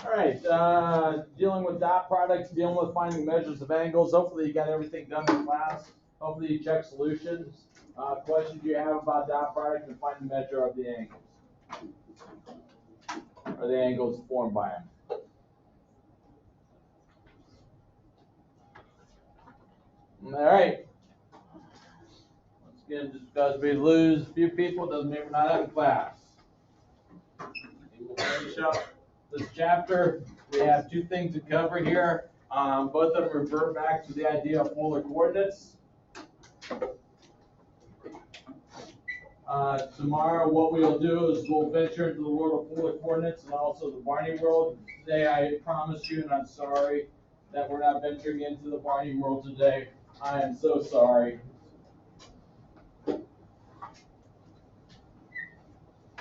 All right, dealing with dot products, dealing with finding measures of angles. Hopefully you got everything done in class. Hopefully you check solutions. Questions you have about dot products and find the measure of the angles, or the angles formed by them. All right. Once again, just because we lose a few people doesn't mean we're not having class. We'll finish up this chapter. We have two things to cover here. Both of them revert back to the idea of polar coordinates. Tomorrow, what we'll do is we'll venture into the world of polar coordinates and also the Barney world. Today, I promise you, and I'm sorry that we're not venturing into the Barney world today. I am so sorry.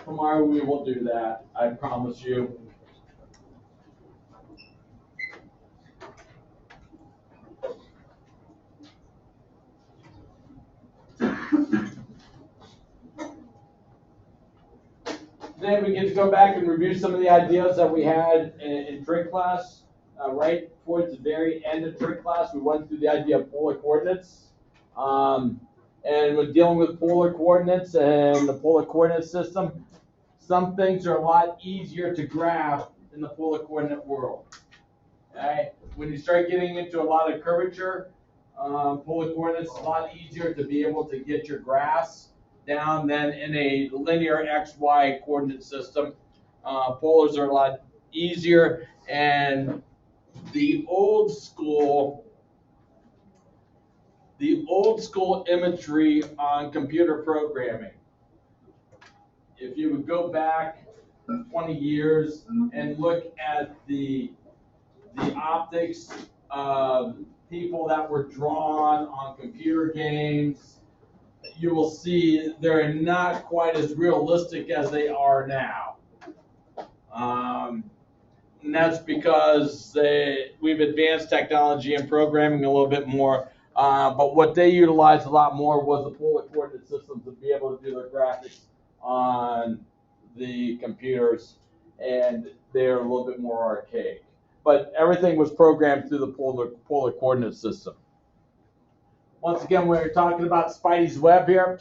Tomorrow, we will do that. I promise you. Today we get to go back and review some of the ideas that we had in trig class. Right towards the very end of trig class, we went through the idea of polar coordinates. And when dealing with polar coordinates and the polar coordinate system, some things are a lot easier to graph in the polar coordinate world. Okay? When you start getting into a lot of curvature, polar coordinates is a lot easier to be able to get your graphs down than in a linear XY coordinate system. Polars are a lot easier, and the old school imagery on computer programming. If you would go back 20 years and look at the optics of people that were drawn on computer games, you will see they're not quite as realistic as they are now. And that's because we've advanced technology and programming a little bit more. But what they utilized a lot more was the polar coordinate system to be able to do their graphics on the computers, and they're a little bit more archaic. But everything was programmed through the polar coordinate system. Once again, we're talking about Spidey's web here.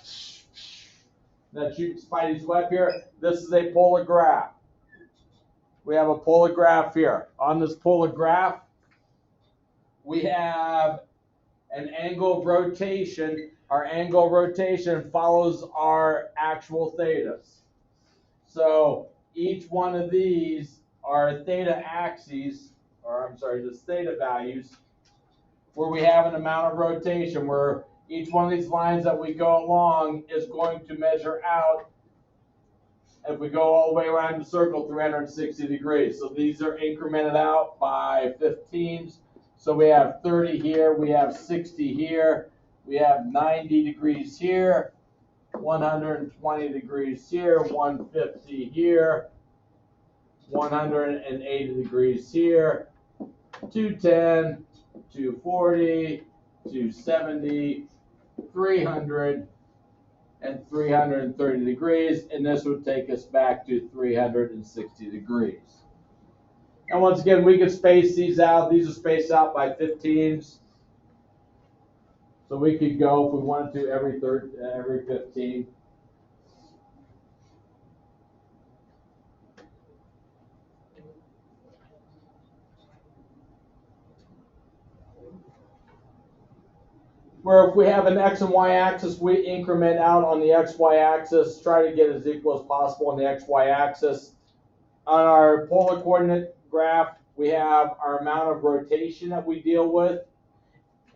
That shooting Spidey's web here. This is a polar graph. We have a polar graph here. On this polar graph, we have an angle of rotation. Our angle of rotation follows our actual thetas. So each one of these are theta axes, or I'm sorry, just theta values, where we have an amount of rotation, where each one of these lines that we go along is going to measure out, if we go all the way around the circle, 360 degrees. So these are incremented out by 15s. So we have 30 here, we have 60 here, we have 90 degrees here, 120 degrees here, 150 here, 180 degrees here, 210, 240, 270, 300, and 330 degrees, and this would take us back to 360 degrees. And once again, we could space these out. These are spaced out by 15s. So we could go, if we wanted to, every 15. Where if we have an X and Y axis, we increment out on the XY axis, try to get as equal as possible on the XY axis. On our polar coordinate graph, we have our amount of rotation that we deal with.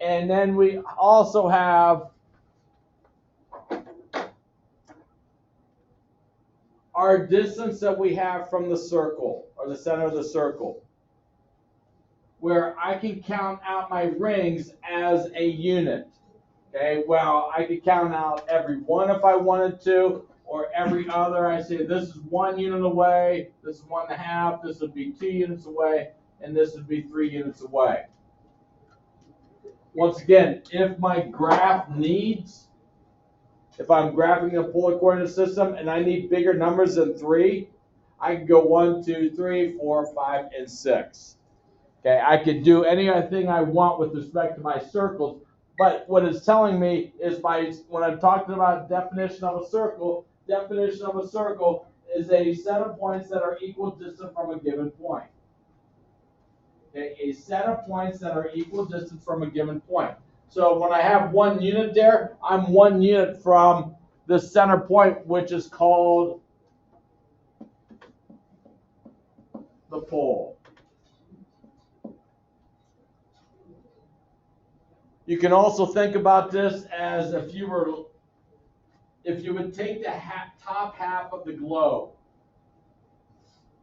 And then we also have our distance that we have from the circle, or the center of the circle, where I can count out my rings as a unit. Okay, well, I could count out every one if I wanted to, or every other. I say this is 1 unit away, this is 1.5, this would be 2 units away, and this would be 3 units away. Once again, if my graph needs, if I'm graphing a polar coordinate system and I need bigger numbers than 3, I can go 1, 2, 3, 4, 5, and 6. Okay, I could do anything I want with respect to my circles, but what it's telling me is when I'm talking about definition of a circle is a set of points that are equal distant from a given point. Okay, a set of points that are equal distance from a given point. So when I have 1 unit there, I'm 1 unit from the center point, which is called the pole. You can also think about this as if you would take the top half of the globe.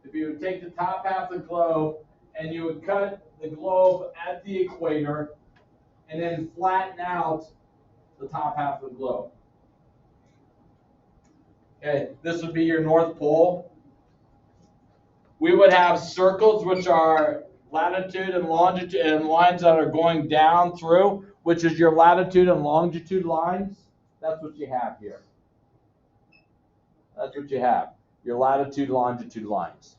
If you would take the top half of the globe and you would cut the globe at the equator and then flatten out the top half of the globe. Okay, this would be your North Pole. We would have circles, which are latitude and longitude, and lines that are going down through, which is your latitude and longitude lines. That's what you have here. That's what you have, your latitude, longitude lines.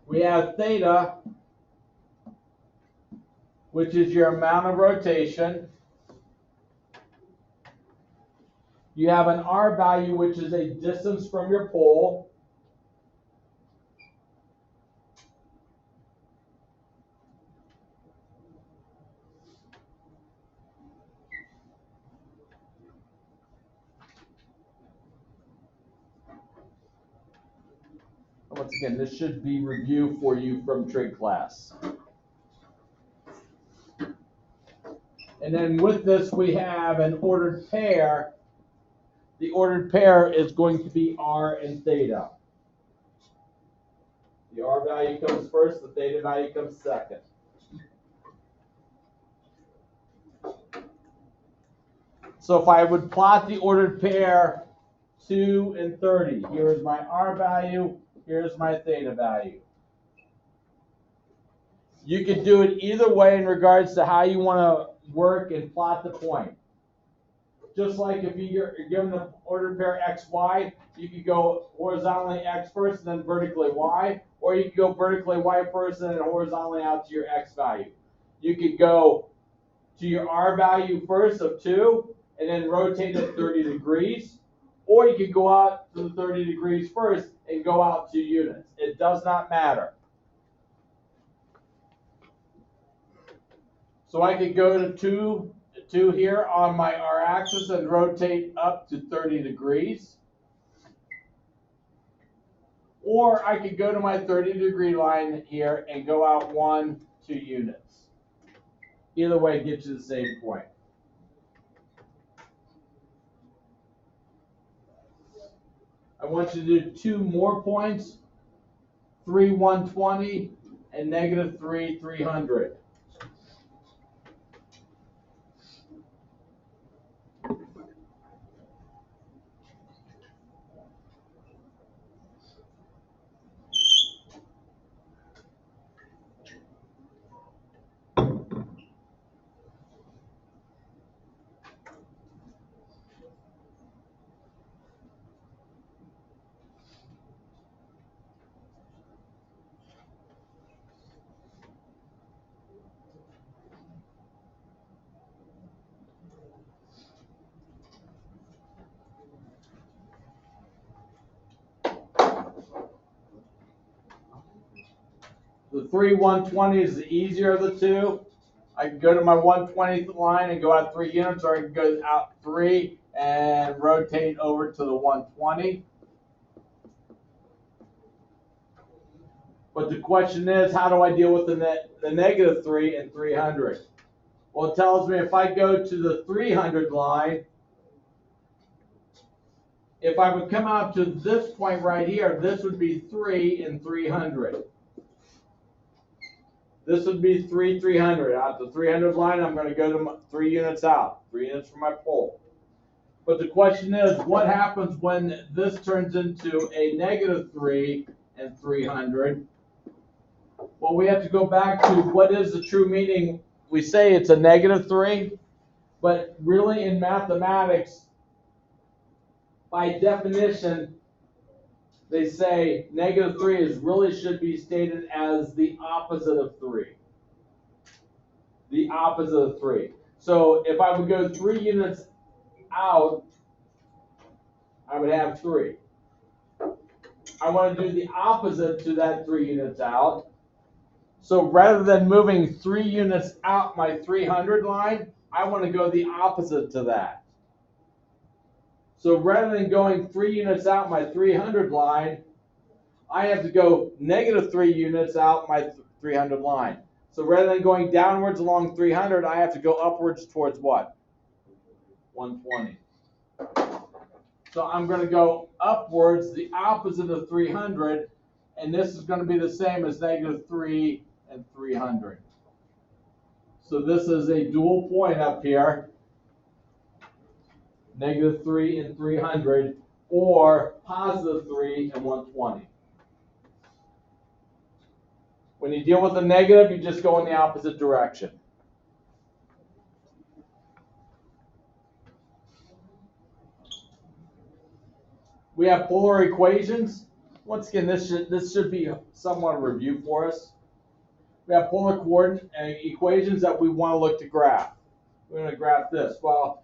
We have theta, which is your amount of rotation. You have an R value, which is a distance from your pole. Once again, this should be review for you from trig class. And then with this, we have an ordered pair. The ordered pair is going to be R and theta. The R value comes first, the theta value comes second. So if I would plot the ordered pair 2 and 30, here is my R value, here's my theta value. You can do it either way in regards to how you want to work and plot the point. Just like if you're given the ordered pair XY, you could go horizontally X first and then vertically Y, or you could go vertically Y first and then horizontally out to your X value. You could go to your R value first of 2 and then rotate it 30 degrees, or you could go out to the 30 degrees first and go out 2 units. It does not matter. So I could go to 2 here on my R axis and rotate up to 30 degrees. Or I could go to my 30-degree line here and go out 1, 2 units. Either way gets you the same point. I want you to do 2 more points, 3, 120, and -3, 300. The 3 120 is the easier of the 2. I can go to my 120th line and go out 3 units, or I can go out 3 and rotate over to the 120. But the question is, how do I deal with the -3 and 300? Well, it tells me if I go to the 300 line, if I would come out to this point right here, this would be 3 and 300. This would be 3, 300. Out the 300 line, I'm going to go to 3 units out, 3 units from my pole. But the question is, what happens when this turns into a -3 and 300? Well, we have to go back to what is the true meaning. We say it's a -3, but really in mathematics, by definition, they say -3 really should be stated as the opposite of 3. The opposite of 3. So if I would go 3 units out, I would have 3. I want to do the opposite to that 3 units out. So rather than moving 3 units out my 300 line, I want to go the opposite to that. So rather than going 3 units out my 300 line, I have to go -3 units out my 300 line. So rather than going downwards along 300, I have to go upwards towards what? 120. So I'm going to go upwards, the opposite of 300, and this is going to be the same as -3 and 300. So this is a dual point up here, -3 and 300, or +3 and 120. When you deal with a negative, you just go in the opposite direction. We have polar equations. Once again, this should be somewhat a review for us. We have polar coordinate equations that we want to look to graph. We're going to graph this. Well,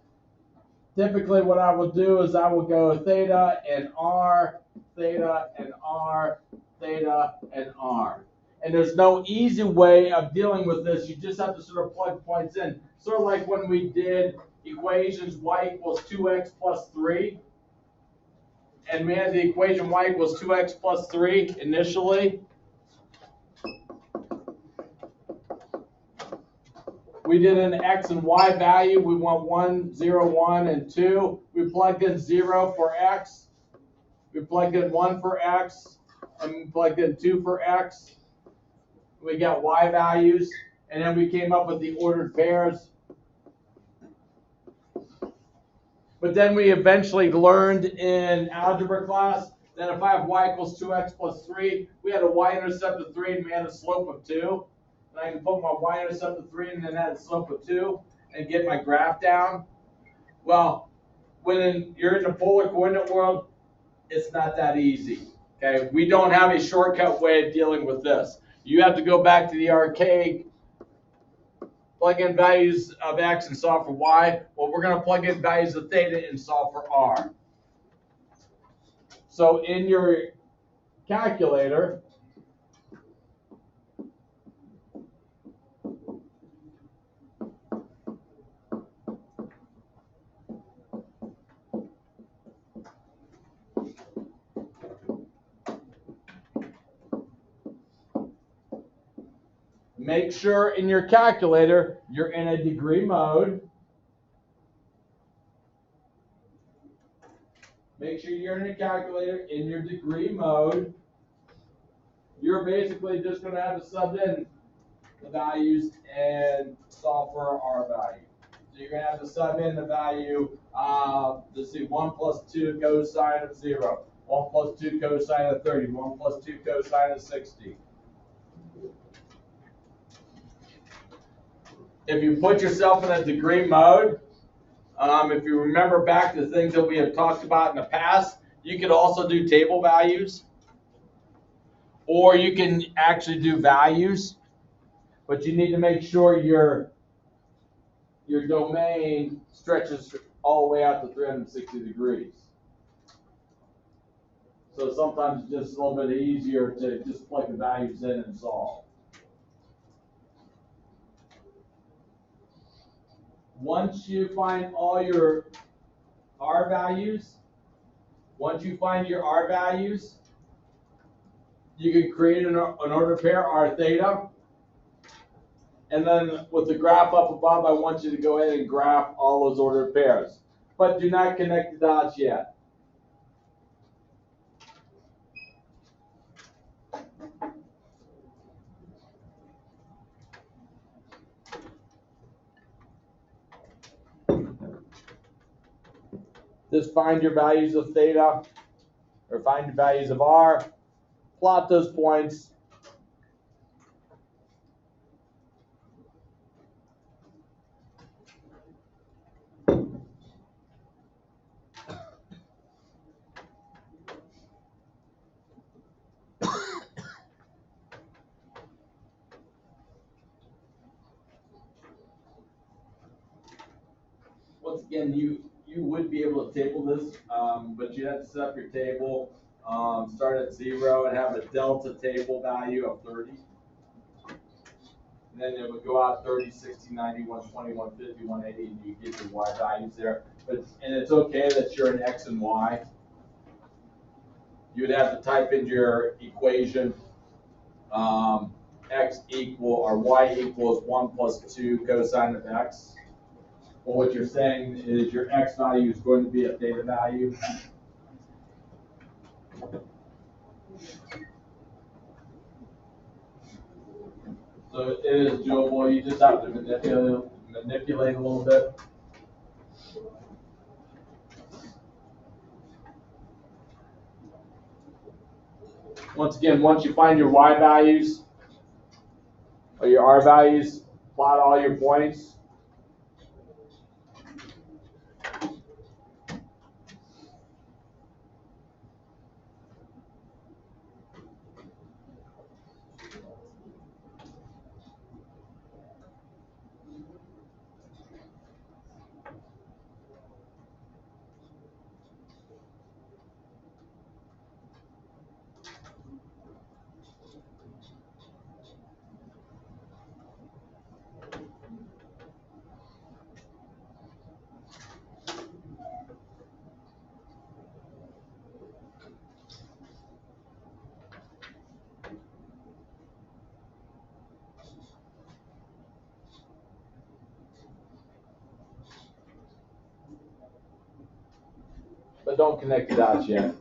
typically what I will do is I will go theta and r, theta and r, theta and r. And there's no easy way of dealing with this. You just have to sort of plug points in. Sort of like when we did equations y equals 2x plus 3. And we had the equation y equals 2x plus 3 initially. We did an x and y value. We want 1, 0, 1, and 2. We plugged in 0 for x. We plugged in 1 for x. And we plugged in 2 for x. We got y values. And then we came up with the ordered pairs. But then we eventually learned in algebra class that if I have y equals 2x plus 3, we had a y-intercept of 3 and we had a slope of 2. And I can put my y-intercept of 3 and then add a slope of 2 and get my graph down. Well, when you're in the polar coordinate world, it's not that easy. Okay, we don't have a shortcut way of dealing with this. You have to go back to the archaic, plug in values of x and solve for y. Well, we're going to plug in values of theta and solve for r. So in your calculator, make sure in your calculator you're in a degree mode. Make sure you're in a calculator in your degree mode. You're basically just going to have to sub in the values and solve for our value. So you're going to have to sub in the value, let's see, 1 plus 2 cosine of 0, 1 plus 2 cosine of 30, 1 plus 2 cosine of 60. If you put yourself in a degree mode, if you remember back to things that we have talked about in the past, you could also do table values, or you can actually do values, but you need to make sure your domain stretches all the way out to 360 degrees. So sometimes it's just a little bit easier to just plug the values in and solve. Once you find all your R values, you can create an ordered pair, R theta. And then with the graph up above, I want you to go ahead and graph all those ordered pairs. But do not connect the dots yet. Just find your values of theta, or find your values of R, plot those points. again, you would be able to table this, but you have to set up your table, start at 0 and have a delta table value of 30. And then it would go out 30, 60, 90, 120, 150, 180, and you get your Y values there. And it's okay that you're an X and Y. You would have to type into your equation X equal or Y equals 1 plus 2 cosine of X. Well, what you're saying is your X value is going to be a theta value. So it is doable. You just have to manipulate a little bit. Once again, once you find your Y values or your R values, plot all your points. But don't connect the dots yet.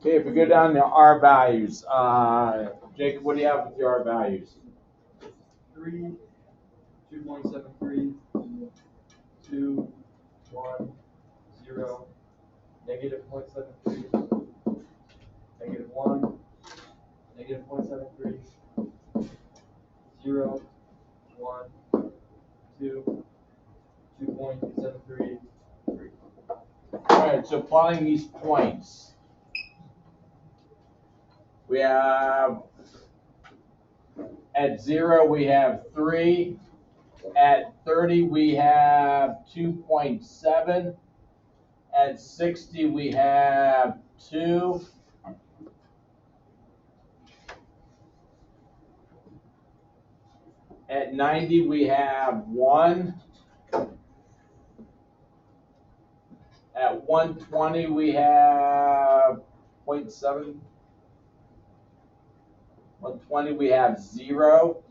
Okay, if we go down to R values, Jacob, what do you have with your R values? 3, 2.73, 2, 1, 0, negative 0.73, negative 1, negative 0.73, 0, 1, 2, 2.73, 3. All right, so plotting these points. We have, at 0, we have 3. At 30, we have 2.7. At 60, we have 2. At 90, we have 1. At 120, we have 0.7. 120, we have 0.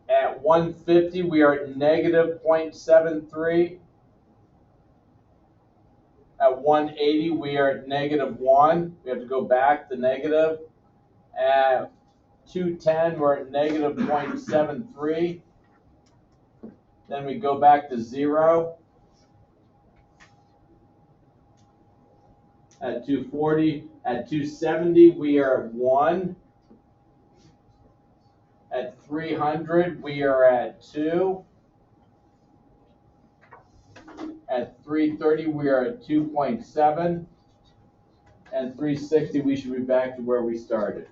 At 150, we are at negative 0.73. At 180, we are at negative 1. We have to go back to negative. At 210, we're at negative 0.73. Then we go back to 0. At 240, at 270, we are at 1. At 300, we are at 2. At 330, we are at 2.7. And 360, we should be back to where we started.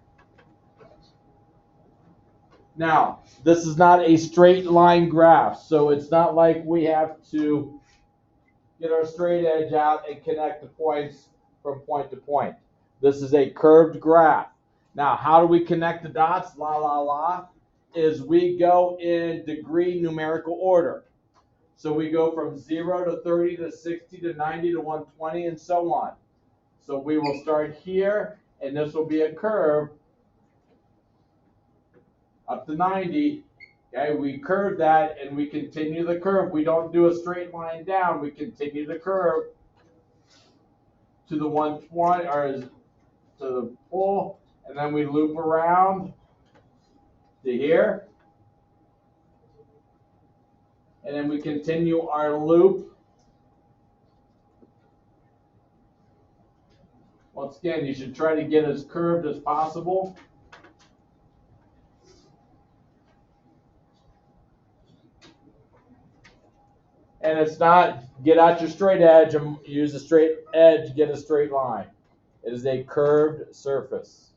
Now, this is not a straight line graph, so it's not like we have to get our straight edge out and connect the points from point to point. This is a curved graph. Now, how do we connect the dots? Is we go in degree numerical order. So we go from 0 to 30 to 60 to 90 to 120 and so on. So we will start here, and this will be a curve up to 90. Okay, we curve that and we continue the curve. We don't do a straight line down. We continue the curve to the 120 or to the pole, and then we loop around to here. And then we continue our loop. Once again, you should try to get as curved as possible. And it's not get out your straight edge and use a straight edge, get a straight line. It is a curved surface.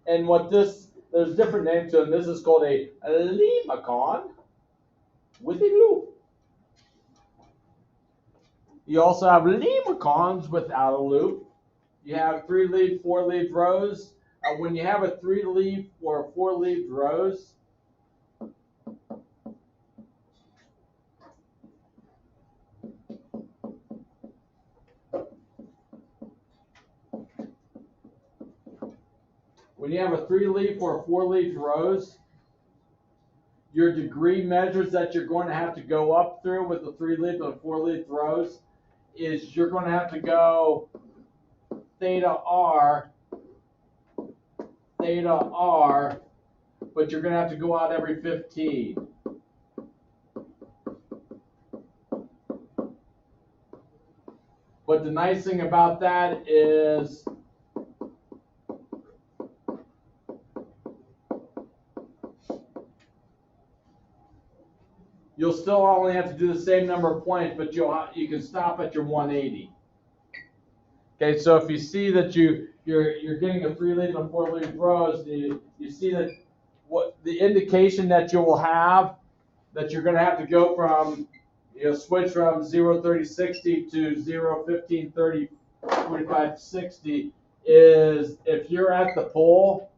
And what this, there's different names to it. This is called a limacon with a loop. You also have limacons without a loop. You have 3-leaf, 4-leaf rows. When you have a 3-leaf or 4-leaf rows, when you have a 3-leaf or 4-leaf rows, your degree measures that you're going to have to go up through with the 3-leaf and 4-leaf rows is you're going to have to go theta r, but you're going to have to go out every 15. But the nice thing about that is you'll still only have to do the same number of points, but you can stop at your 180. Okay, so if you see that you're getting a 3-leaf and 4-leaf rows, you see that what the indication that you will have that you're going to have to go from switch from 0, 30, 60 to 0, 15, 30, 45, 60 is if you're at the pole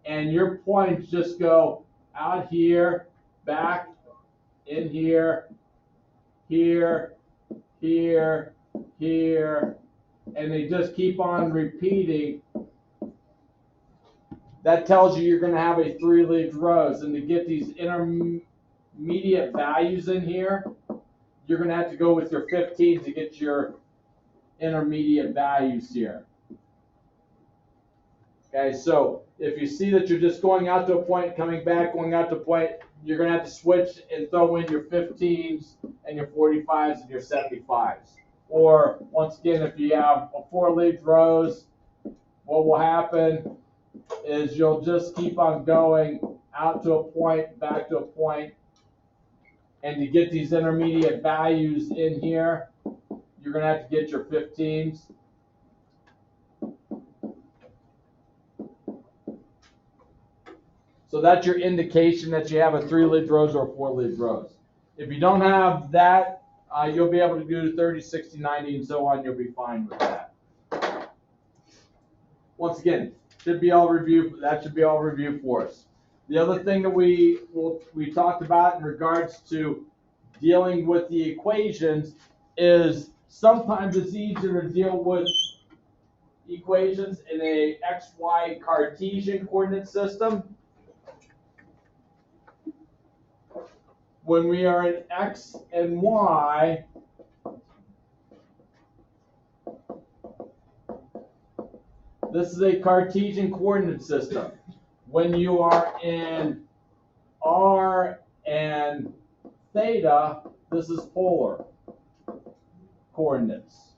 and your points just go out here, back, in here, here, here, here, and they just keep on repeating, that tells you you're going to have a 3-leaf rows. And to get these intermediate values in here, you're going to have to go with your 15 to get your intermediate values here. Okay, so if you see that you're just going out to a point, coming back, going out to a point, you're going to have to switch and throw in your 15s and your 45s and your 75s. Or once again, if you have a 4-leaf rows, what will happen is you'll just keep on going out to a point, back to a point, and to get these intermediate values in here, you're going to have to get your 15s. So that's your indication that you have a 3-leaf rose or a 4-leaf rose. If you don't have that, you'll be able to do 30, 60, 90, and so on. You'll be fine with that. Once again, should be all review. That should be all review for us. The other thing that we talked about in regards to dealing with the equations is sometimes it's easier to deal with equations in a XY Cartesian coordinate system. When we are in X and Y, this is a Cartesian coordinate system. When you are in R and theta, this is polar coordinates.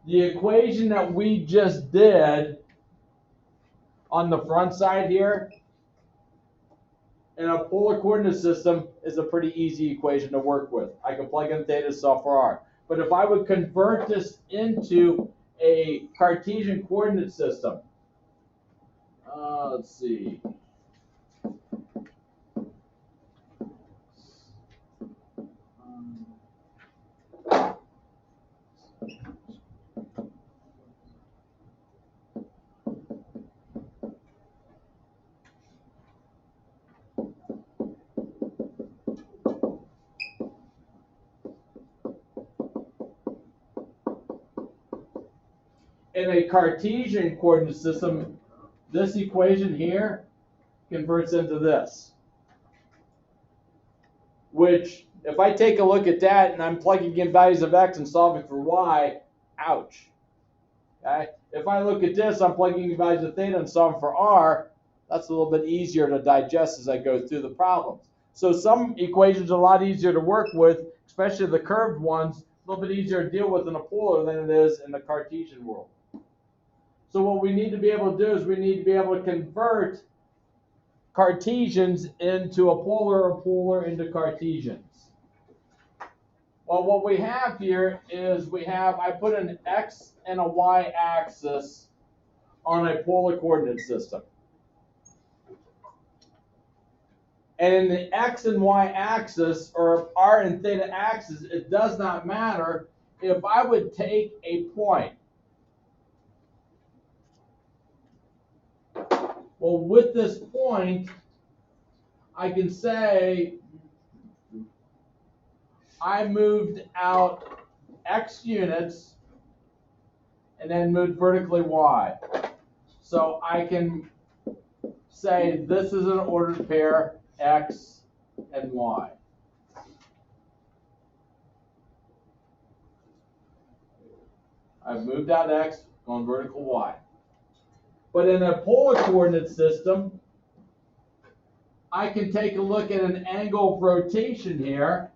The equation that we just did on the front side here in a polar coordinate system is a pretty easy equation to work with. I can plug in theta, solve for r. But if I would convert this into a Cartesian coordinate system, let's see. In a Cartesian coordinate system, this equation here converts into this. Which, if I take a look at that and I'm plugging in values of x and solving for y, ouch. Okay? If I look at this, I'm plugging in values of theta and solving for r, that's a little bit easier to digest as I go through the problems. So some equations are a lot easier to work with, especially the curved ones, a little bit easier to deal with in a polar than it is in the Cartesian world. So what we need to be able to do is we need to be able to convert Cartesians into a polar or polar into Cartesians. Well, what we have here is I put an x and a y axis on a polar coordinate system. And in the x and y axis, or r and theta axis, it does not matter if I would take a point. Well, with this point, I can say I moved out x units and then moved vertically y. So I can say this is an ordered pair x and y. I've moved out x, gone vertical y. But in a polar coordinate system, I can take a look at an angle of rotation here.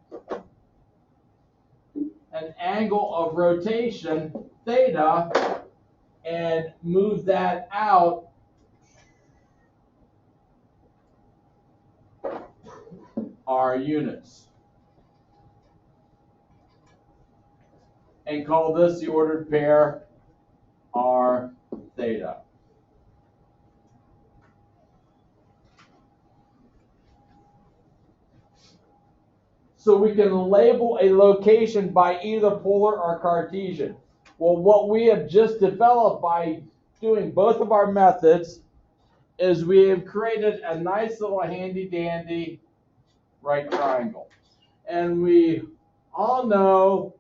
An angle of rotation, theta, and move that out r units. And call this the ordered pair r theta. So we can label a location by either polar or Cartesian. Well, what we have just developed by doing both of our methods is we have created a nice little handy dandy right triangle. And we all know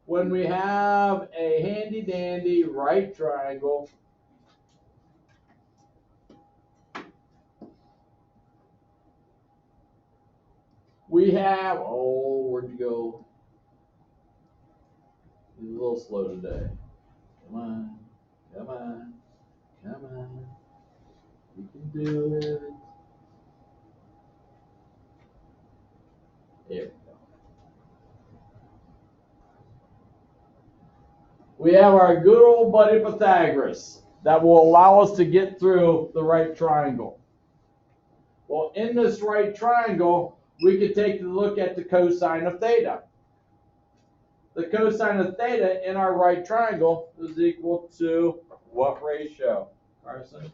when we have a handy dandy right triangle, we have, oh, where'd you go? He's a little slow today. Come on, come on, come on. You can do it. There we go. We have our good old buddy Pythagoras that will allow us to get through the right triangle. Well, in this right triangle, we could take a look at the cosine of theta. The cosine of theta in our right triangle is equal to what ratio, Carson?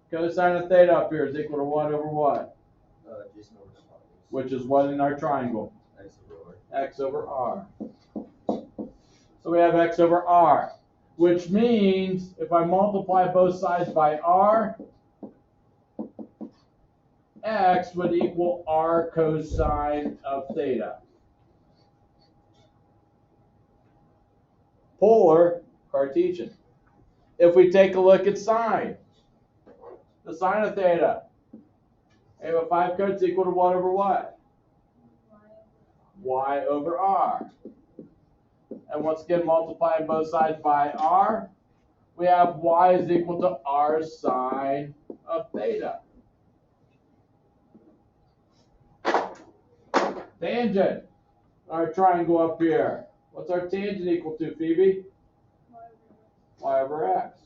Cosine of theta up here is equal to what over what? Which is what in our triangle? X over R. So we have x over r, which means if I multiply both sides by r, x would equal r cosine of theta. Polar, Cartesian. If we take a look at sine, the sine of theta, we have a 5 coats equal to what over what? Y over r. And once again, multiplying both sides by r, we have y is equal to r sine of theta. Tangent, our triangle up here. What's our tangent equal to, Phoebe? Y over x.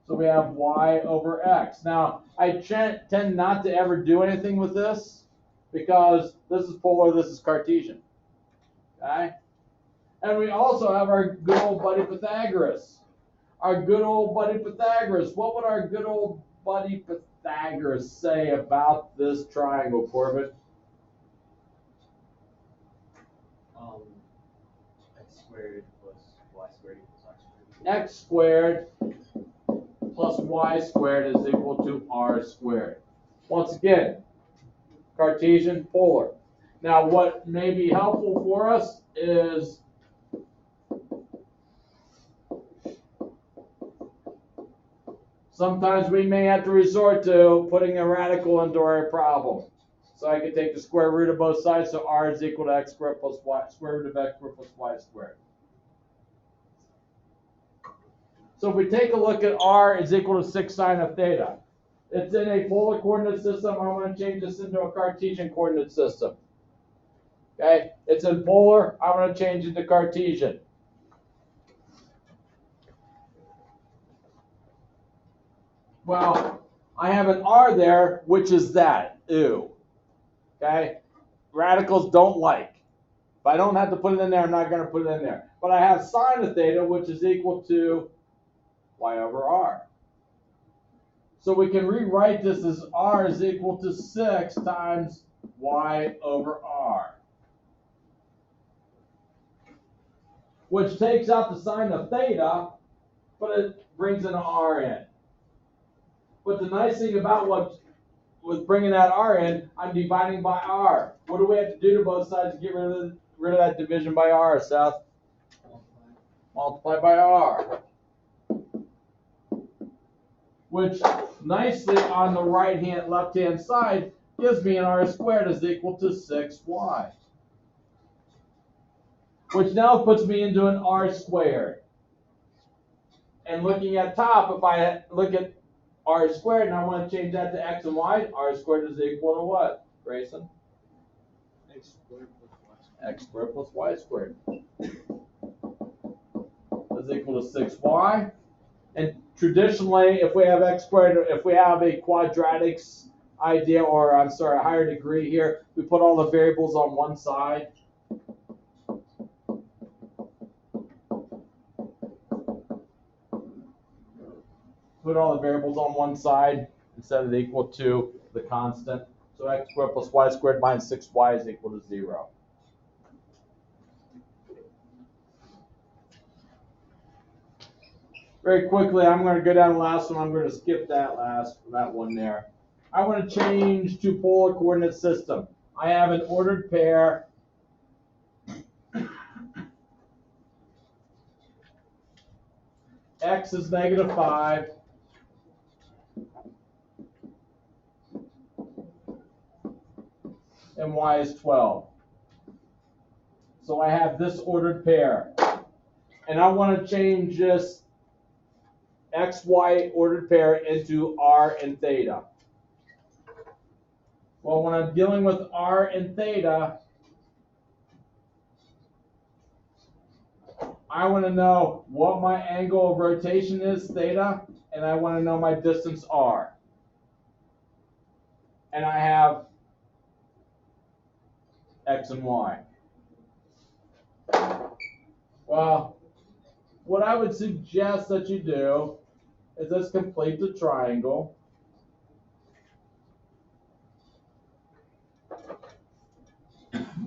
So we have y over x. Now, I tend not to ever do anything with this because this is polar, this is Cartesian. Okay? And we also have our good old buddy Pythagoras. Our good old buddy Pythagoras. What would our good old buddy Pythagoras say about this triangle, Corbett? X squared plus y squared equals r squared. X squared plus y squared is equal to r squared. Once again, Cartesian, polar. Now, what may be helpful for us is sometimes we may have to resort to putting a radical into our problem. So I could take the square root of both sides, so r is equal to x squared plus y, square root of x squared plus y squared. So if we take a look at r is equal to 6 sine of theta. It's in a polar coordinate system. I want to change this into a Cartesian coordinate system. Okay, it's in polar. I want to change it to Cartesian. Well, I have an r there, which is that. Ew. Okay, radicals don't like. If I don't have to put it in there, I'm not going to put it in there. But I have sine of theta, which is equal to y over r. So we can rewrite this as r is equal to 6 times y over r, which takes out the sine of theta, but it brings an r in. But the nice thing about with bringing that r in, I'm dividing by r. What do we have to do to both sides to get rid of that division by r, Seth? Multiply by r. Which nicely on the left-hand side gives me an r squared is equal to 6y. Which now puts me into an r squared. And looking at top, if I look at r squared and I want to change that to x and y, r squared is equal to what, Grayson? X squared plus y squared. X squared plus y squared is equal to 6y. And traditionally, if we have x squared, if we have a quadratics idea, or I'm sorry, a higher degree here, we put all the variables on one side. Put all the variables on one side instead of equal to the constant. So x squared plus y squared minus 6y is equal to 0. Very quickly, I'm going to go down the last one. I'm going to skip that one there. I want to change to polar coordinate system. I have an ordered pair. X is -5. And y is 12. So I have this ordered pair. and I want to change this XY ordered pair into R and theta. Well, when I'm dealing with R and theta, I want to know what my angle of rotation is, theta, and I want to know my distance R. And I have X and Y. Well, what I would suggest that you do is let's complete the triangle.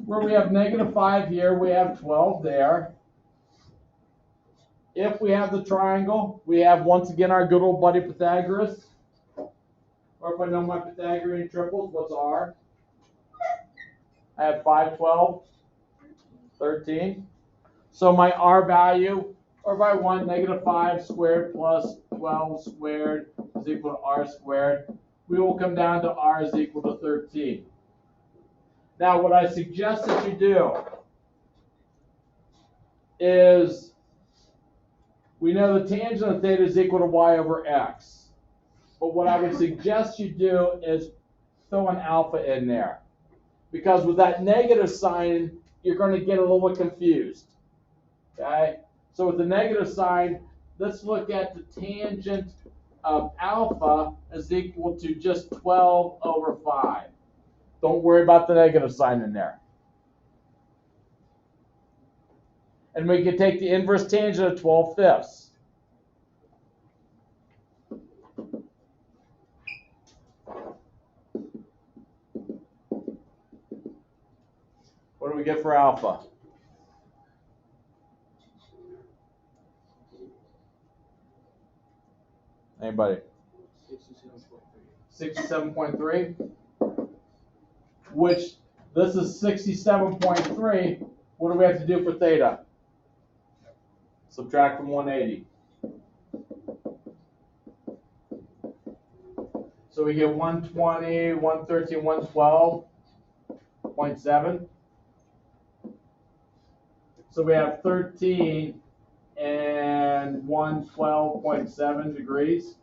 Where we have -5 here, we have 12 there. If we have the triangle, we have once again our good old buddy Pythagoras. Or if I know my Pythagorean triples, what's R? I have 5, 12, 13. So my R value, or if I want -5 squared plus 12 squared is equal to R squared, we will come down to R is equal to 13. Now what I suggest that you do is, we know the tangent of theta is equal to y over x. But what I would suggest you do is throw an alpha in there. Because with that negative sign, you're going to get a little bit confused. Okay? So with the negative sign, let's look at the tangent of alpha is equal to just 12 over 5. Don't worry about the negative sign in there. And we can take the inverse tangent of 12/5. What do we get for alpha? Anybody? 67.3. Which, this is 67.3. What do we have to do for theta? Subtract from 180. So we get 120, 113, 112.7. So we have 13 and 112.7 degrees.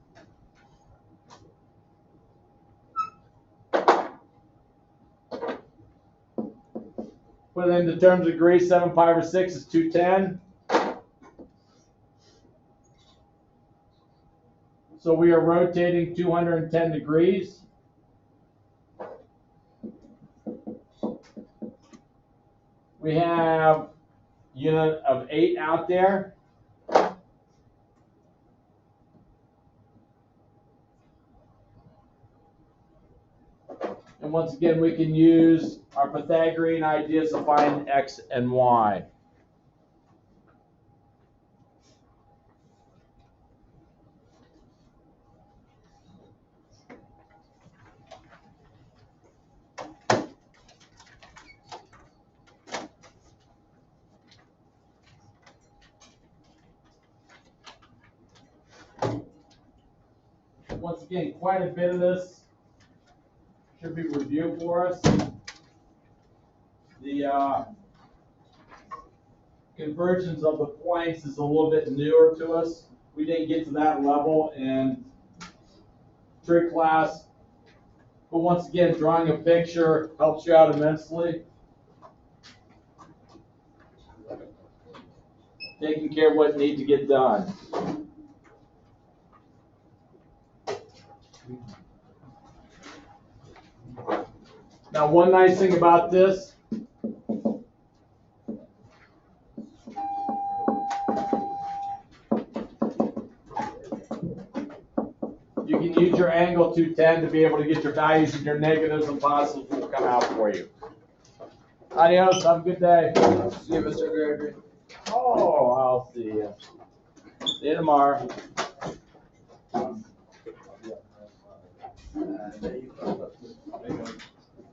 Put it into terms of degrees, 7 pi over 6 is 210. So we are rotating 210 degrees. We have unit of 8 out there. And once again, we can use our Pythagorean ideas to find x and y. Once again, quite a bit of this should be reviewed for us. The conversions of the points is a little bit newer to us. We didn't get to that level in trig class. But once again, drawing a picture helps you out immensely. Taking care of what needs to get done. Now, one nice thing about this, you can use your angle 210 to be able to get your values, and your negatives and positives will come out for you. Adios, have a good day. See you, Mr. Gregory. Oh, I'll see you. See you tomorrow. There you go.